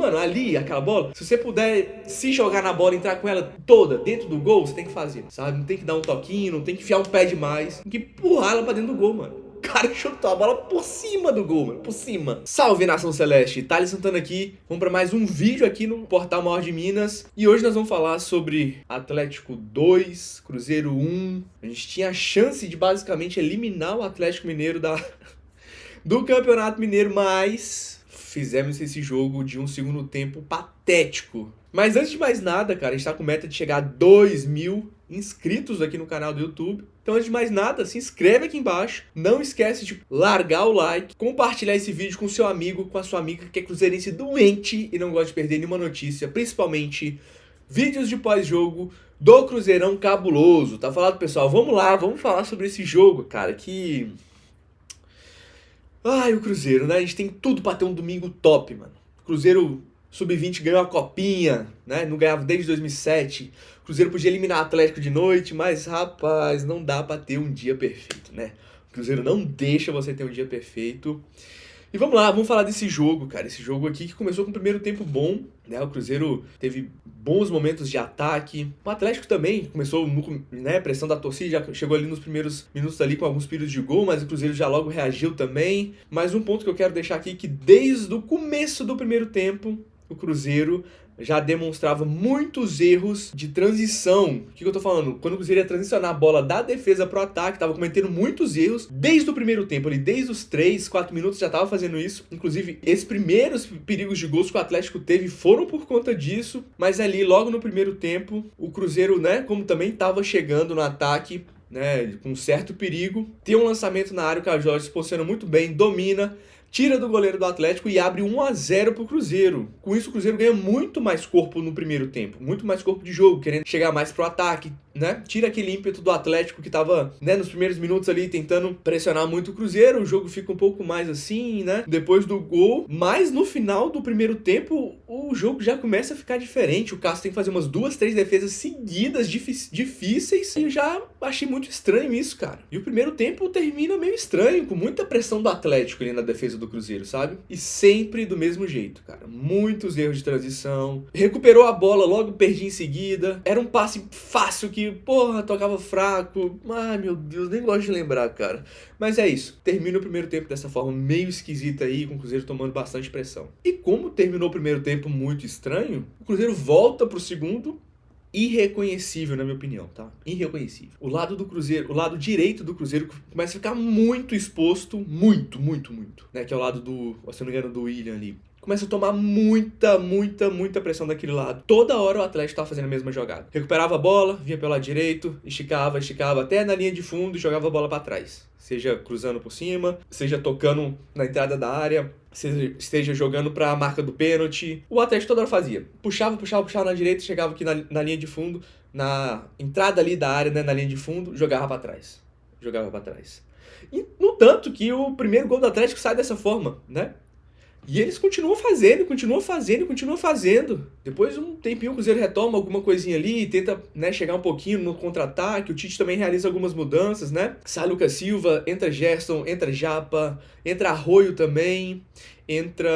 mano, ali, aquela bola, se você puder se jogar na bola, entrar com ela toda dentro do gol, você tem que fazer, sabe? Não tem que dar um toquinho, não tem que enfiar um pé demais, tem que empurrar ela pra dentro do gol, mano. O cara chutou a bola por cima do gol, mano, por cima. Salve, Nação Celeste, Thales Santana aqui. Vamos pra mais um vídeo aqui no Portal Maior de Minas. E hoje nós vamos falar sobre Atlético 2, Cruzeiro 1. A gente tinha a chance de basicamente eliminar o Atlético Mineiro do Campeonato Mineiro, mas fizemos esse jogo de um segundo tempo patético. Mas antes de mais nada, cara, a gente tá com meta de chegar a 2.000 inscritos aqui no canal do YouTube. Então, antes de mais nada, se inscreve aqui embaixo. Não esquece de largar o like, compartilhar esse vídeo com seu amigo, com a sua amiga que é cruzeirense doente e não gosta de perder nenhuma notícia, principalmente vídeos de pós-jogo do Cruzeirão cabuloso. Tá falado, pessoal? Vamos lá, vamos falar sobre esse jogo, cara, que... Ai, o Cruzeiro, né? A gente tem tudo pra ter um domingo top, mano. O Cruzeiro Sub-20 ganhou a copinha, né? Não ganhava desde 2007. O Cruzeiro podia eliminar o Atlético de noite, mas, rapaz, não dá pra ter um dia perfeito, né? O Cruzeiro não deixa você ter um dia perfeito. E vamos lá, vamos falar desse jogo, cara. Esse jogo aqui que começou com um primeiro tempo bom, né? O Cruzeiro teve bons momentos de ataque. O Atlético também começou, né? Pressão da torcida, já chegou ali nos primeiros minutos ali com alguns períodos de gol, mas o Cruzeiro já logo reagiu também. Mas um ponto que eu quero deixar aqui, que desde o começo do primeiro tempo, o Cruzeiro já demonstrava muitos erros de transição. O que eu tô falando? Quando o Cruzeiro ia transicionar a bola da defesa pro ataque, tava cometendo muitos erros desde o primeiro tempo, ali, desde os 3, 4 minutos já tava fazendo isso. Inclusive, esses primeiros perigos de gols que o Atlético teve foram por conta disso, mas ali, logo no primeiro tempo, o Cruzeiro, né, como também tava chegando no ataque, né, com certo perigo, tem um lançamento na área, o Caio Jorge se posiciona muito bem, domina, tira do goleiro do Atlético e abre 1-0 pro Cruzeiro. Com isso, o Cruzeiro ganha muito mais corpo no primeiro tempo, muito mais corpo de jogo, querendo chegar mais pro ataque, né? Tira aquele ímpeto do Atlético que tava, né, nos primeiros minutos ali tentando pressionar muito o Cruzeiro, o jogo fica um pouco mais assim, né, depois do gol, mas no final do primeiro tempo o jogo já começa a ficar diferente. O Cássio tem que fazer umas 2, 3 defesas seguidas difíceis e eu já achei muito estranho isso, cara. E o primeiro tempo termina meio estranho, com muita pressão do Atlético ali na defesa do Cruzeiro, sabe? E sempre do mesmo jeito, cara. Muitos erros de transição. Recuperou a bola, logo perdi em seguida. Era um passe fácil que, porra, tocava fraco. Ai, meu Deus, nem gosto de lembrar, cara. Mas é isso. Termina o primeiro tempo dessa forma meio esquisita aí, com o Cruzeiro tomando bastante pressão. E como terminou o primeiro tempo muito estranho, o Cruzeiro volta pro segundo, irreconhecível, na minha opinião, tá? Irreconhecível. O lado do Cruzeiro, o lado direito do Cruzeiro começa a ficar muito exposto, muito, né? Que é o lado do, se não me engano, do William ali. Começa a tomar muita pressão daquele lado. Toda hora o Atlético tava fazendo a mesma jogada. Recuperava a bola, vinha pelo lado direito, esticava até na linha de fundo e jogava a bola pra trás. Seja cruzando por cima, seja tocando na entrada da área, esteja jogando pra marca do pênalti. O Atlético toda hora fazia. Puxava na direita, chegava aqui na linha de fundo, na entrada ali da área, né, na linha de fundo, jogava pra trás. E no tanto que o primeiro gol do Atlético sai dessa forma, né? E eles continuam fazendo. Depois um tempinho o Cruzeiro retoma alguma coisinha ali, tenta, né, chegar um pouquinho no contra-ataque. O Tite também realiza algumas mudanças, né? Sai Lucas Silva, entra Gerson, entra Japa, entra Arroio também, entra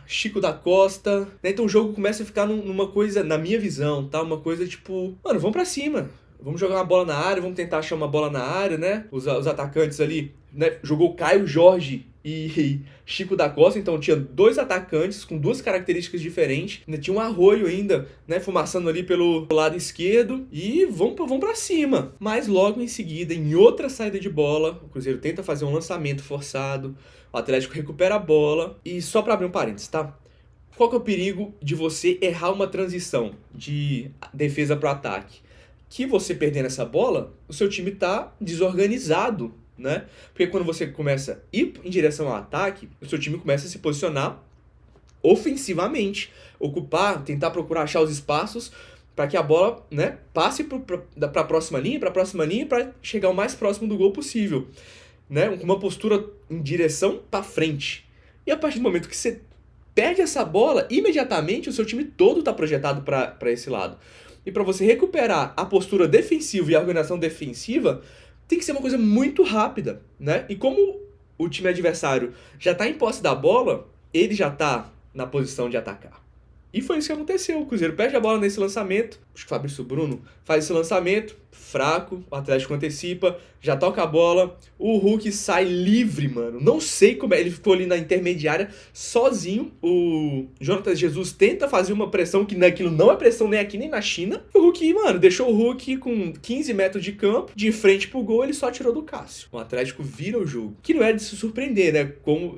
Chico da Costa, né? Então o jogo começa a ficar numa coisa, na minha visão, tá? Uma coisa tipo, mano, vamos pra cima. Vamos jogar uma bola na área, vamos tentar achar uma bola na área, né? Os atacantes ali, né? Jogou Caio Jorge e Chico da Costa, então tinha 2 atacantes com 2 características diferentes. Ainda tinha um Arroio ainda, né, fumaçando ali pelo lado esquerdo. E vamos pra cima. Mas logo em seguida, em outra saída de bola, o Cruzeiro tenta fazer um lançamento forçado, o Atlético recupera a bola. E só pra abrir um parênteses, tá? Qual que é o perigo de você errar uma transição de defesa pro ataque? Que você perdendo essa bola, o seu time tá desorganizado, né? Porque quando você começa a ir em direção ao ataque, o seu time começa a se posicionar ofensivamente, ocupar, tentar procurar achar os espaços para que a bola, né, passe para a próxima linha, para chegar o mais próximo do gol possível, né? Uma postura em direção para frente. E a partir do momento que você perde essa bola, imediatamente o seu time todo está projetado para esse lado. E para você recuperar a postura defensiva e a organização defensiva, tem que ser uma coisa muito rápida, né? E como o time adversário já está em posse da bola, ele já está na posição de atacar. E foi isso que aconteceu. O Cruzeiro perde a bola nesse lançamento. Acho que o Fabrício Bruno faz esse lançamento. Fraco. O Atlético antecipa. Já toca a bola. O Hulk sai livre, mano. Não sei como é. Ele ficou ali na intermediária sozinho. O Jonathan Jesus tenta fazer uma pressão que aquilo não é pressão nem aqui nem na China. O Hulk, mano, deixou o Hulk com 15 metros de campo. De frente pro gol, ele só tirou do Cássio. O Atlético vira o jogo. Que não é de se surpreender, né?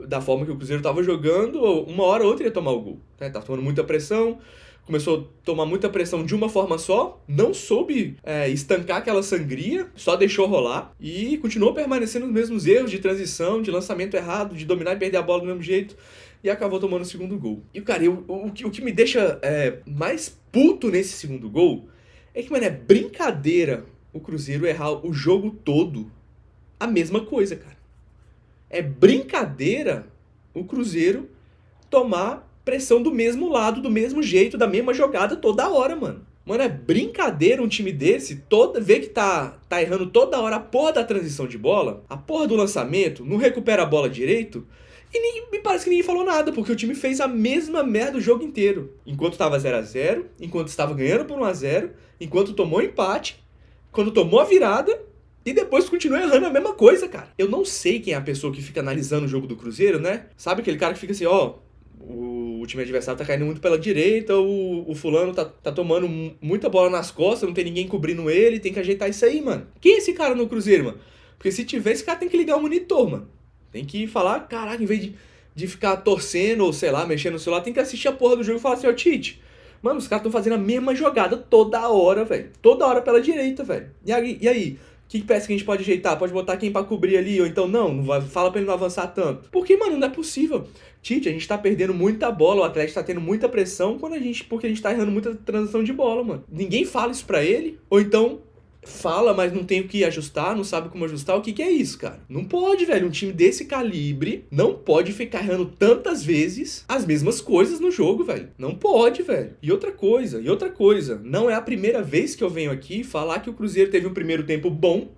Da forma que o Cruzeiro tava jogando, uma hora ou outra ia tomar o gol. Tava tomando muita pressão. Começou a tomar muita pressão de uma forma só, não soube estancar aquela sangria, só deixou rolar e continuou permanecendo nos mesmos erros de transição, de lançamento errado, de dominar e perder a bola do mesmo jeito e acabou tomando o segundo gol. E, cara, o que me deixa mais puto nesse segundo gol é que, mano, é brincadeira o Cruzeiro errar o jogo todo a mesma coisa, cara. É brincadeira o Cruzeiro tomar pressão do mesmo lado, do mesmo jeito, da mesma jogada toda hora, mano. Mano, é brincadeira um time desse ver que tá errando toda hora a porra da transição de bola, a porra do lançamento, não recupera a bola direito, e me parece que ninguém falou nada, porque o time fez a mesma merda o jogo inteiro. Enquanto tava 0-0, enquanto estava ganhando por 1-0, enquanto tomou empate, quando tomou a virada, e depois continua errando a mesma coisa, cara. Eu não sei quem é a pessoa que fica analisando o jogo do Cruzeiro, né? Sabe aquele cara que fica assim, o time adversário tá caindo muito pela direita, o fulano tá tomando muita bola nas costas, não tem ninguém cobrindo ele, tem que ajeitar isso aí, mano. Quem é esse cara no Cruzeiro, mano? Porque se tiver, esse cara tem que ligar o monitor, mano. Tem que falar, caraca, em vez de ficar torcendo ou, sei lá, mexendo no celular, tem que assistir a porra do jogo e falar assim, Tite, mano, os caras tão fazendo a mesma jogada toda hora, velho. Toda hora pela direita, velho. E aí? Que peça que a gente pode ajeitar? Pode botar quem pra cobrir ali? Ou então não vai, fala pra ele não avançar tanto. Porque, mano, não é possível. Tite, a gente tá perdendo muita bola, o Atlético tá tendo muita pressão porque a gente tá errando muita transição de bola, mano. Ninguém fala isso pra ele. Ou então fala, mas não tem o que ajustar, não sabe como ajustar. O que é isso, cara? Não pode, velho. Um time desse calibre não pode ficar errando tantas vezes as mesmas coisas no jogo, velho. Não pode, velho. E outra coisa. Não é a primeira vez que eu venho aqui falar que o Cruzeiro teve um primeiro tempo bom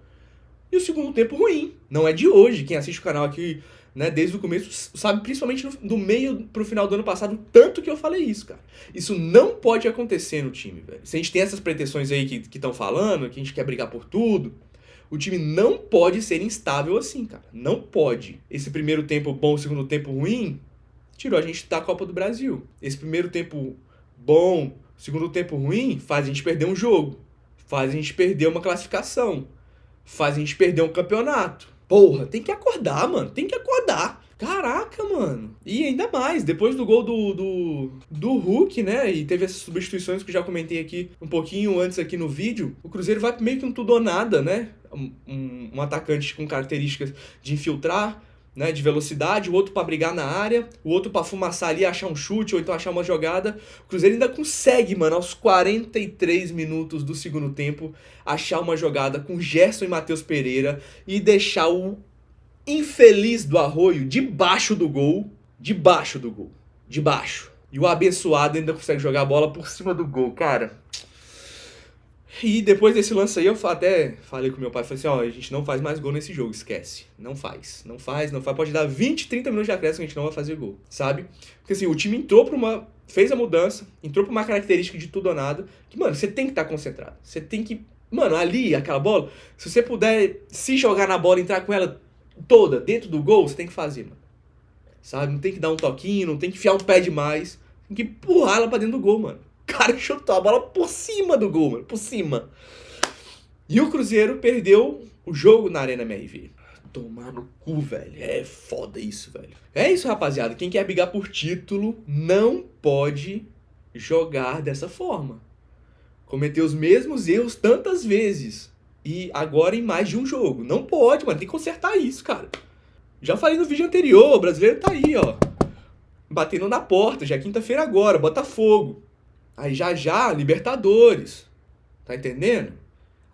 e o segundo tempo ruim. Não é de hoje. Quem assiste o canal aqui, né, desde o começo, sabe, principalmente do meio pro final do ano passado, tanto que eu falei isso, cara. Isso não pode acontecer no time, velho. Se a gente tem essas pretensões aí que estão falando, que a gente quer brigar por tudo, o time não pode ser instável assim, cara. Não pode. Esse primeiro tempo bom, segundo tempo ruim, tirou a gente da Copa do Brasil. Esse primeiro tempo bom, segundo tempo ruim, faz a gente perder um jogo. Faz a gente perder uma classificação. Faz a gente perder um campeonato. Porra, tem que acordar, mano. Tem que acordar. Caraca, mano. E ainda mais, depois do gol do Hulk, né? E teve essas substituições que eu já comentei aqui um pouquinho antes aqui no vídeo. O Cruzeiro vai meio que um tudo ou nada, né? Um atacante com características de infiltrar, né, de velocidade, o outro pra brigar na área, o outro pra fumaçar ali, achar um chute ou então achar uma jogada. O Cruzeiro ainda consegue, mano, aos 43 minutos do segundo tempo, achar uma jogada com Gerson e Matheus Pereira e deixar o infeliz do Arroio debaixo do gol. Debaixo. E o abençoado ainda consegue jogar a bola por cima do gol, cara. E depois desse lance aí, eu até falei com meu pai, falei assim, a gente não faz mais gol nesse jogo, esquece. Não faz. Pode dar 20, 30 minutos de acréscimo que a gente não vai fazer gol, sabe? Porque assim, o time fez a mudança, entrou pra uma característica de tudo ou nada, que, mano, você tem que estar concentrado. Você tem que, mano, ali, aquela bola, se você puder se jogar na bola, entrar com ela toda dentro do gol, você tem que fazer, mano. Sabe? Não tem que dar um toquinho, não tem que enfiar um pé demais, tem que empurrar ela pra dentro do gol, mano. O cara chutou a bola por cima do gol, mano. Por cima. E o Cruzeiro perdeu o jogo na Arena MRV. Tomar no cu, velho. É foda isso, velho. É isso, rapaziada. Quem quer brigar por título não pode jogar dessa forma. Cometer os mesmos erros tantas vezes. E agora em mais de um jogo. Não pode, mano. Tem que consertar isso, cara. Já falei no vídeo anterior. O brasileiro tá aí, ó. Batendo na porta. Já é quinta-feira agora. Botafogo. Aí já, Libertadores. Tá entendendo?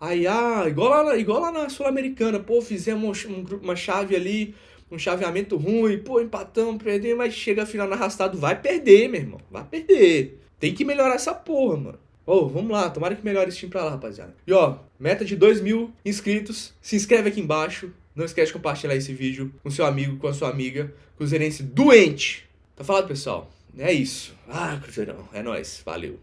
Aí, igual lá na Sul-Americana. Pô, fizemos uma chave ali, um chaveamento ruim. Pô, empatamos, perdemos, mas chega a final no arrastado. Vai perder, meu irmão. Vai perder. Tem que melhorar essa porra, mano. Vamos lá. Tomara que melhore esse time pra lá, rapaziada. E meta de 2.000 inscritos. Se inscreve aqui embaixo. Não esquece de compartilhar esse vídeo com seu amigo, com a sua amiga. Cruzeirense doente. Tá falado, pessoal? É isso. Ah, Cruzeirão. É nóis. Valeu.